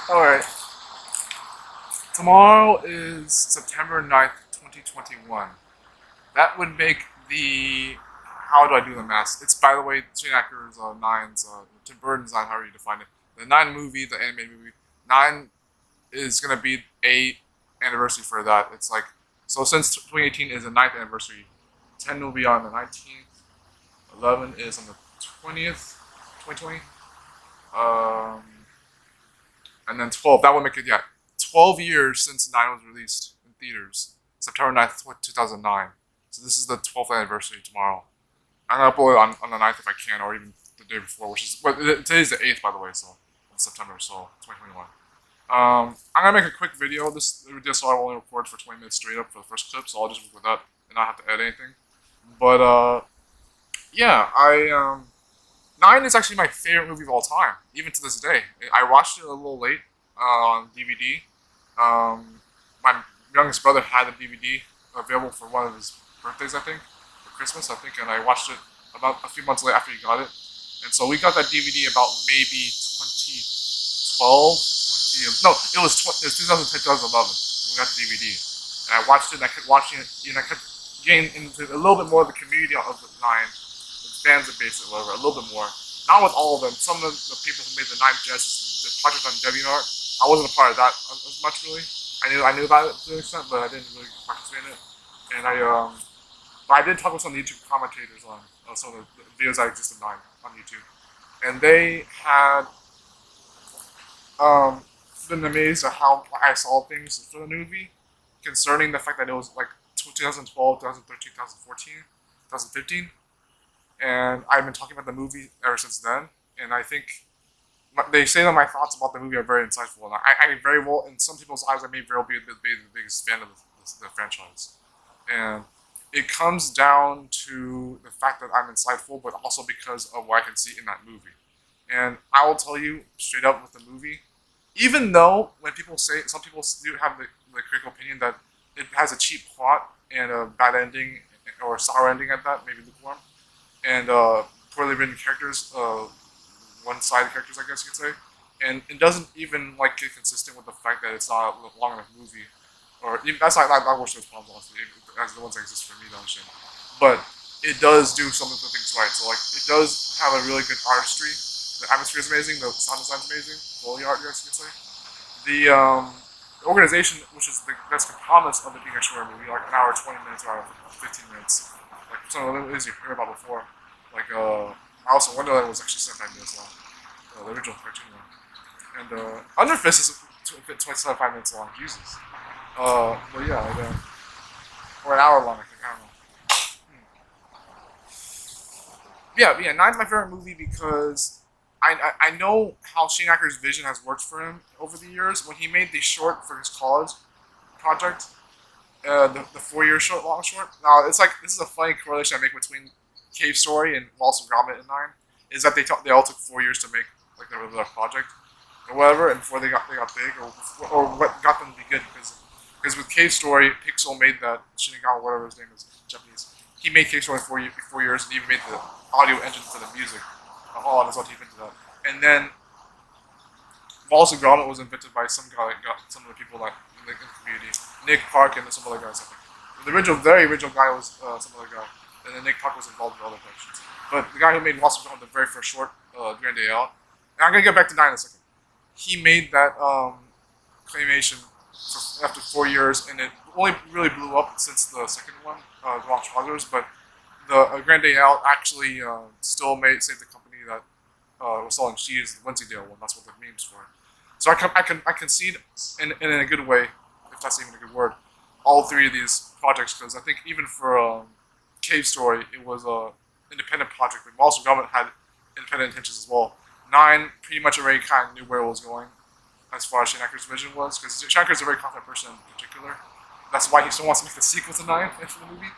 Alright. Tomorrow is September 9th, 2021. That would make the. How do I do the math? It's, by the way, Shane Acker's Nine's, Tim Burton's Nine, however you define it. The Nine movie, the animated movie. Nine is going to be a anniversary for that. It's like. So since 2018 is the 9th anniversary, 10 will be on the 19th, 11 is on the 20th, 2020. Um, and then 12, that would make it, yeah, 12 years since 9 was released in theaters. September 9th, 2009. So this is the 12th anniversary tomorrow. I'm going to upload it on the 9th if I can, or even the day before, which is, well, today's the 8th, by the way, so, in September, so, 2021. I'm going to make a quick video. This DSLR will only record for 20 minutes straight up for the first clip, so I'll just record that and not have to edit anything. But, yeah, 9 is actually my favorite movie of all time, even to this day. I watched it a little late on DVD. My youngest brother had the DVD available for one of his birthdays, I think, for Christmas, I think, and I watched it about a few months later after he got it. And so we got that DVD about maybe 2012, no, it was 2010, 2011 when we got the DVD. And I watched it, and I kept watching it, and I kept getting into a little bit more of the community of the 9, the fans base or whatever, a little bit more. Not with all of them. Some of the people who made the 9 Jets, the project on DeviantArt, I wasn't a part of that as much, really. I knew about it to an extent, but I didn't really participate in it. And but I did talk with some YouTube commentators on some of the videos that exist of 9 on YouTube. And they had been amazed at how I saw things for the movie, concerning the fact that it was like 2012, 2013, 2014, 2015. And I've been talking about the movie ever since then. And I think they say that my thoughts about the movie are very insightful. And I very well, in some people's eyes, I may very well be the biggest fan of the franchise. And it comes down to the fact that I'm insightful, but also because of what I can see in that movie. And I will tell you straight up with the movie, even though when people say, some people do have the critical opinion that it has a cheap plot and a bad ending, or a sour ending at that, maybe lukewarm, and poorly written characters, one-sided characters, I guess you could say, and it doesn't even like get consistent with the fact that it's not a long enough movie, or even, that's not worse those problems, honestly, as the ones that exist for me to understand. But it does do some of the things right. So like, it does have a really good artistry. The atmosphere is amazing. The sound design is amazing. Foley art, I guess you could say. The organization, which is that's the promise of it being a short movie, like an hour, 20 minutes, or 15 minutes. Like some of the movies you heard about before. Like I also wonder that it was actually 75 minutes long. The original cartoon one. And Under Fist is 25 minutes long. Jesus. But yeah, or an hour long, I think. I don't know. Yeah. Nine's my favorite movie because I know how Shane Acker's vision has worked for him over the years. When he made the short for his college project, the 4 year short, long short. Now it's like, this is a funny correlation I make between Cave Story and Wallace and Gromit and 9. Is that they all took 4 years to make like their project or whatever, and before they got big, or what got them to be good, because with Cave Story, Pixel made that Shinigami, whatever his name is, Japanese. He made Cave Story in 4 years, and even made the audio engine for the music. All on his own, he invented that. And then Wallace and Gromit was invented by some guy that got some of the people that in the community, Nick Park and some other guys. I think the very original guy was some other guy, and then Nick Park was involved in other productions. But the guy who made Wallace and Gromit, the very first short, Grand Day Out, and I'm gonna get back to 9 in a second. He made that claymation after 4 years, and it only really blew up since the second one, The Lost Brothers. But the Grand Day Out actually still saved the company that was selling cheese, the Wensleydale one. That's what the memes for. So I concede in a good way, if that's even a good word, all three of these projects, because I think even for Cave Story, it was a independent project, but Wallace and Gromit had independent intentions as well. 9 pretty much already kind of knew where it was going as far as Shane Acker's vision was, because Shane Acker is a very confident person in particular. That's why he still wants to make the sequel to 9 for the movie,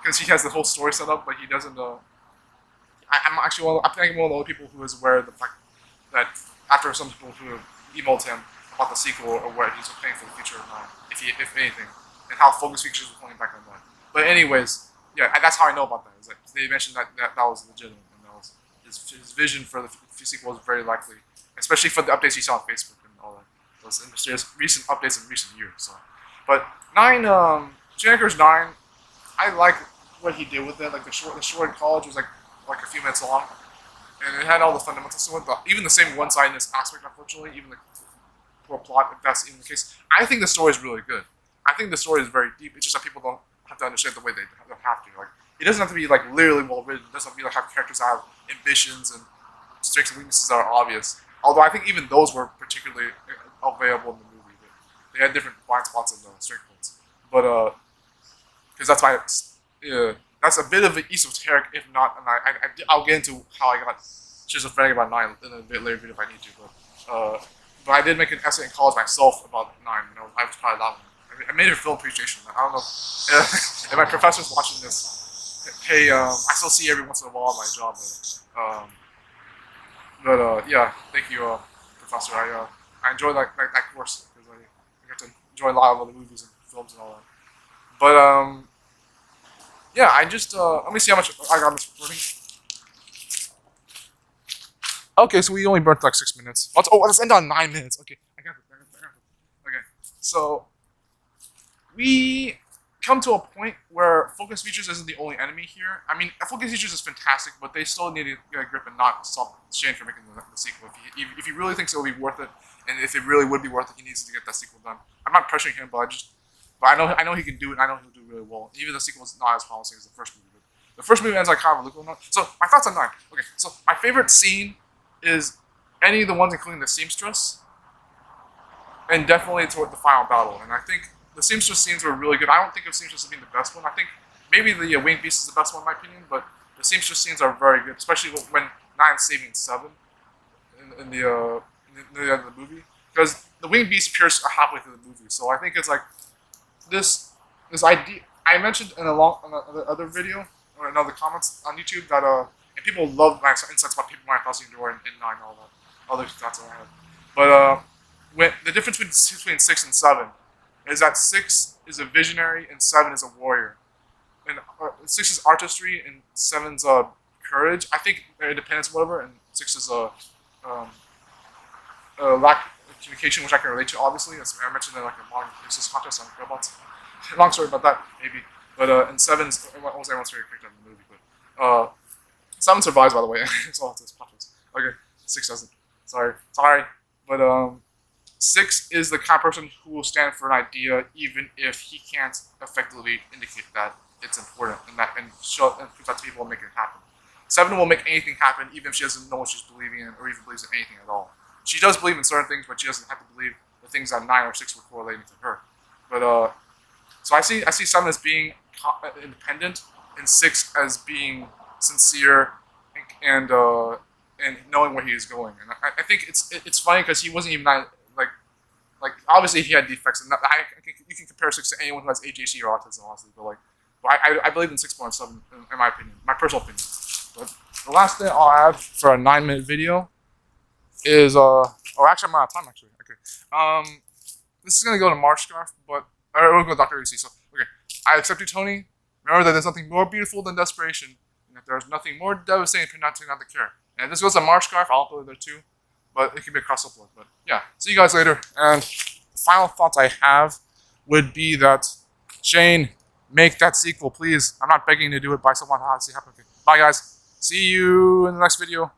because he has the whole story set up, but he doesn't. I'm actually I think I'm one of the only people who is aware of the fact that after some people who emailed him about the sequel or what he's planning for the future of 9, if anything, and how Focus Features was pointing back on that. But anyways, yeah, that's how I know about that. Is that they mentioned that was legitimate, and that was his vision for the sequel is very likely, especially for the updates you saw on Facebook and all that. Those mysterious recent updates in recent years. So, but 9, Shane Acker's 9, I like what he did with it. Like the short in college was like a few minutes long, and it had all the fundamentals to it. But even the same one-sidedness aspect, unfortunately, even the poor plot, if that's even the case. I think the story is really good. I think the story is very deep. It's just that people don't have to understand the way they have to. Like, it doesn't have to be like literally well written. It doesn't have to be like have characters that have ambitions and strengths and weaknesses that are obvious. Although I think even those were particularly available in the movie. They had different blind spots and strength points. But because that's my that's a bit of an esoteric, if not. And I'll get into how I got schizophrenic about 9 in a bit later video if I need to. But I did make an essay in college myself about 9. I was proud of that one. I made a film appreciation. I don't know if my professor's watching this. Hey, I still see you every once in a while at my job. But yeah, thank you, professor. I enjoyed that course because I got to enjoy a lot of other movies and films and all that. But yeah, I just let me see how much I got on this recording. Okay, so we only burnt like 6 minutes. Let's end on 9 minutes. Okay, I got it. Okay, so we come to a point where focus features isn't the only enemy here. I mean, focus features is fantastic, but they still need to get a grip and not stop Shane from making the sequel. If he really thinks it will be worth it, and if it really would be worth it, he needs to get that sequel done. I'm not pressuring him, but I know he can do it, and I know he'll do it really well. Even the sequel is not as promising as the first movie. The first movie ends like kind of a lukewarm note. So my thoughts on 9. Okay, so my favorite scene is any of the ones including the seamstress, and definitely toward the final battle. And I think the seamstress scenes were really good. I don't think of seamstress as being the best one. I think maybe the winged beast is the best one in my opinion, but the seamstress scenes are very good, especially when 9's saving 7 in the movie, because the winged beast appears halfway through the movie. So I think it's like this idea I mentioned in another other video or in other comments on YouTube that and people love my insights about Paper Mario Thousand Door and 9 and all that other thoughts I have. But when the difference between 6 and 7 is that 6 is a visionary and 7 is a warrior. And 6 is artistry and 7's courage. I think independence, whatever, and 6 is a lack of communication, which I can relate to, obviously. As I mentioned in like a modern business contest on robots. Long story about that, maybe. But and 7's almost everyone's favorite character in the movie. But 7 survives, by the way. It's all this plot twist. Okay, 6 doesn't. Sorry. But 6 is the kind of person who will stand for an idea even if he can't effectively indicate that it's important and prove that to people and make it happen. 7 will make anything happen even if she doesn't know what she's believing in or even believes in anything at all. She does believe in certain things, but she doesn't have to believe the things that 9 or 6 were correlating to her. But so I see 7 as being independent and 6 as being sincere and knowing where he is going. And I think it's funny because he wasn't even like obviously he had defects, and you can compare 6 to anyone who has ADHD or autism, honestly. But I believe in 6.7 in my opinion, my personal opinion. But the last thing I'll add for a 9-minute video is actually I'm out of time actually. Okay, this is gonna go to Marchscarf, but or we'll go to Dr. AC. So okay, I accept you, Tony. Remember that there's nothing more beautiful than desperation, and that there's nothing more devastating than not to care. And if this goes to Marchscarf, I'll upload it there too. But it can be a cross upload. But yeah, see you guys later. And the final thoughts I have would be that Shane, make that sequel, please. I'm not begging you to do it, but I still want to see it happen. Okay. Bye, guys. See you in the next video.